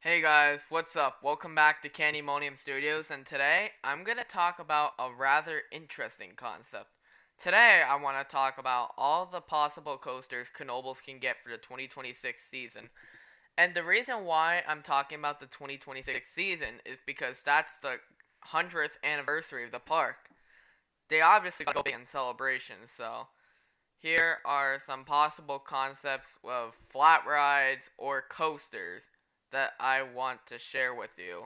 Hey guys, what's up? Welcome back to Candymonium Studios, and today I'm going to talk about a rather interesting concept. Today I want to talk about all the possible coasters Knoebels can get for the 2026 season. And the reason why I'm talking about the 2026 season is because that's the 100th anniversary of the park. They obviously got to go big in celebration, so here are some possible concepts of flat rides or coasters that I want to share with you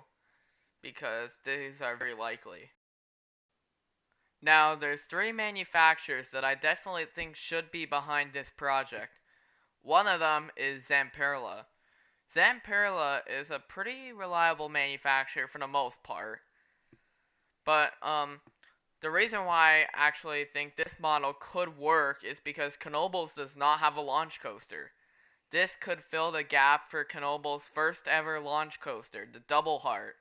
because these are very likely. Now, there's three manufacturers that I definitely think should be behind this project. One of them is Zamperla. Zamperla is a pretty reliable manufacturer for the most part, but the reason why I actually think this model could work is because Knoebels does not have a launch coaster. This could fill the gap for Knoebels' first ever launch coaster, the Double Heart.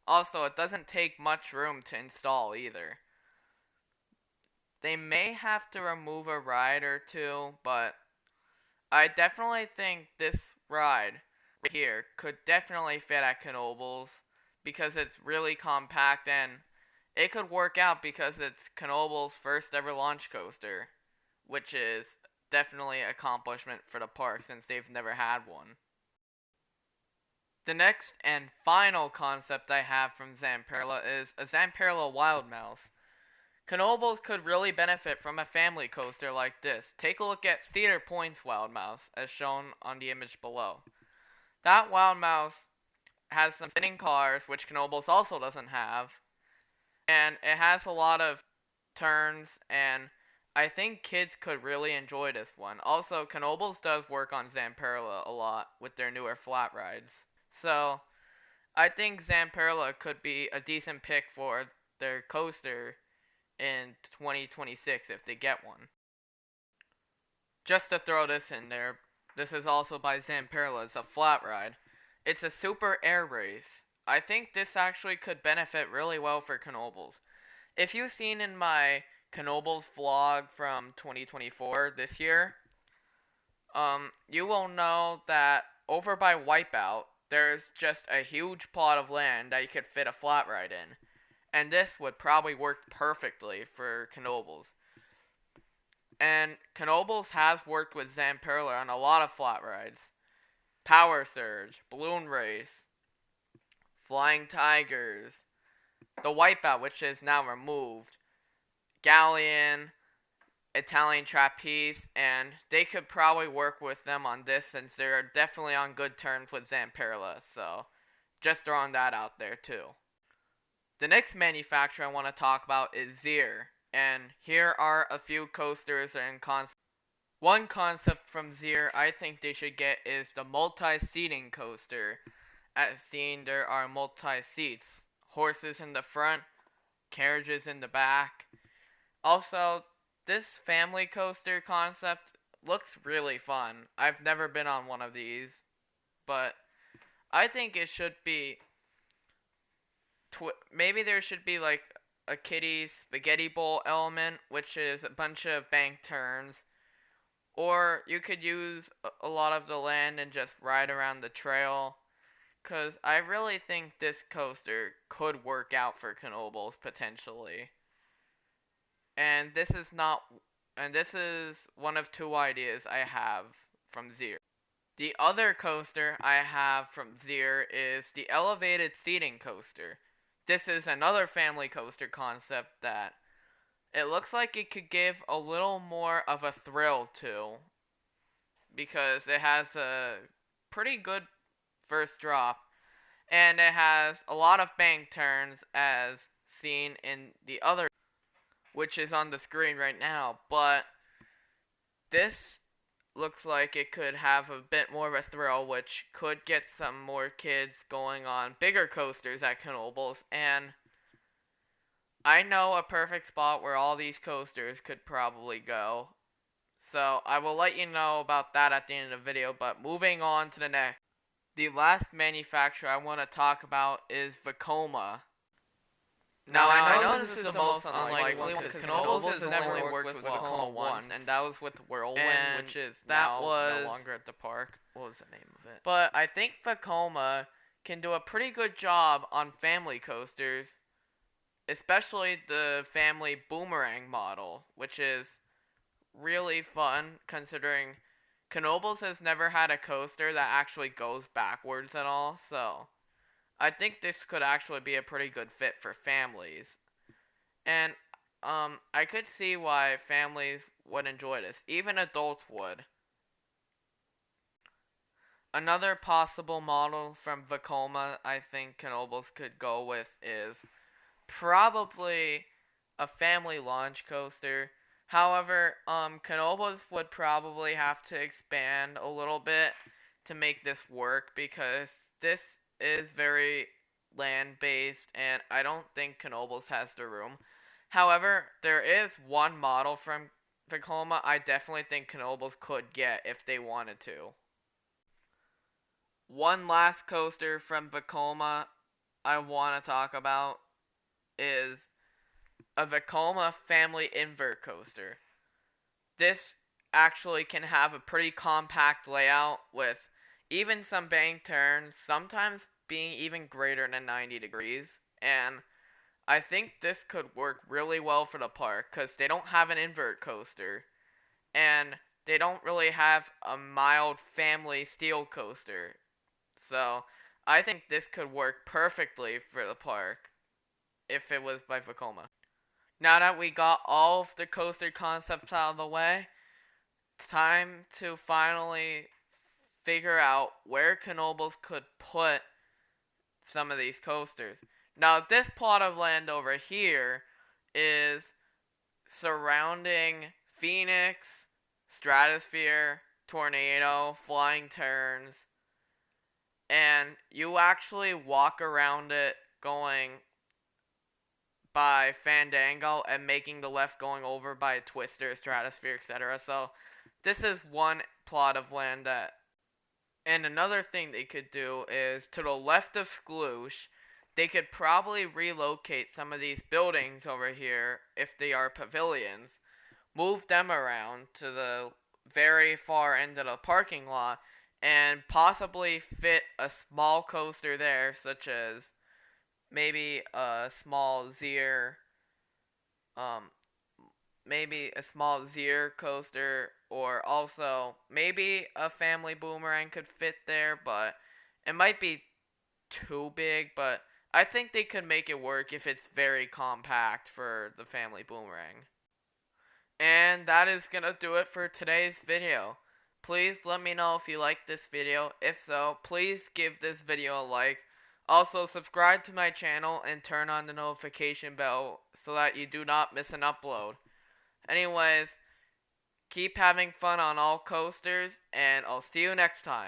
Also, it doesn't take much room to install either. They may have to remove a ride or two, but I definitely think this ride right here could definitely fit at Knoebels because it's really compact and it could work out because it's Knoebels' first ever launch coaster, which is definitely an accomplishment for the park since they've never had one. The next and final concept I have from Zamperla is a Zamperla Wild Mouse. Knoebels could really benefit from a family coaster like this. Take a look at Cedar Point's Wild Mouse, as shown on the image below. That Wild Mouse has some spinning cars, which Knoebels also doesn't have, and it has a lot of turns, and I think kids could really enjoy this one. Also, Knoebels does work on Zamperla a lot with their newer flat rides. So, I think Zamperla could be a decent pick for their coaster in 2026 if they get one. Just to throw this in there, this is also by Zamperla. It's a flat ride. It's a super air race. I think this actually could benefit really well for Knoebels. If you've seen in my Knoebels vlog from 2024 this year, you will know that over by Wipeout, there's just a huge plot of land that you could fit a flat ride in. And this would probably work perfectly for Knoebels. And Knoebels has worked with Zamperla on a lot of flat rides. Power Surge, Balloon Race, Flying Tigers, the Wipeout, which is now removed, Galleon, Italian Trapeze, and they could probably work with them on this since they're definitely on good terms with Zamperla, so just throwing that out there too. The next manufacturer I want to talk about is Zier, and here are a few coasters and concepts. One concept from Zier I think they should get is the multi-seating coaster. As seen, there are multi-seats, horses in the front, carriages in the back. Also, this family coaster concept looks really fun. I've never been on one of these, but I think it should be maybe there should be like a kiddie spaghetti bowl element, which is a bunch of bank turns, or you could use a lot of the land and just ride around the trail. Cause I really think this coaster could work out for Knoebels potentially. And this is not and this is one of two ideas I have from Zier. The other coaster I have from Zier is the elevated seating coaster. This is another family coaster concept that it looks like it could give a little more of a thrill to because it has a pretty good first drop and it has a lot of bank turns as seen in the other, which is on the screen right now, but this looks like it could have a bit more of a thrill, which could get some more kids going on bigger coasters at Knoebels, and I know a perfect spot where all these coasters could probably go. So I will let you know about that at the end of the video, but moving on to the next. The last manufacturer I want to talk about is Vekoma. Now, I know this is the most unlikely one because Knoebels has never worked with Vekoma once, and that was with Whirlwind, which is no longer at the park. What was the name of it? But I think Vekoma can do a pretty good job on family coasters, especially the family boomerang model, which is really fun considering Knoebels has never had a coaster that actually goes backwards at all, so I think this could actually be a pretty good fit for families. And I could see why families would enjoy this. Even adults would. Another possible model from Vekoma I think Knoebels could go with is probably a family launch coaster. However, Knoebels would probably have to expand a little bit to make this work because this is very land based and I don't think Knoebels has the room. However, there is one model from Vekoma I definitely think Knoebels could get if they wanted to. One last coaster from Vekoma I want to talk about is a Vekoma family invert coaster. This actually can have a pretty compact layout with even some bank turns, sometimes being even greater than 90 degrees. And I think this could work really well for the park because they don't have an invert coaster. And they don't really have a mild family steel coaster. So I think this could work perfectly for the park if it was by Vekoma. Now that we got all of the coaster concepts out of the way, it's time to finally figure out where Knoebels could put some of these coasters. Now, this plot of land over here is surrounding Phoenix, Stratosphere, Tornado, Flying Turns, and you actually walk around it going by Fandango and making the left going over by Twister, Stratosphere, etc. So this is one plot of land that. And another thing they could do is to the left of Skloosh, they could probably relocate some of these buildings over here if they are pavilions, move them around to the very far end of the parking lot, and possibly fit a small coaster there, such as maybe a small um, maybe a small Zier coaster, or also maybe a family boomerang could fit there, but it might be too big, but I think they could make it work if it's very compact for the family boomerang. And that is gonna do it for today's video. Please let me know if you liked this video. If so, please give this video a like. Also, subscribe to my channel and turn on the notification bell so that you do not miss an upload. Anyways, keep having fun on all coasters, and I'll see you next time.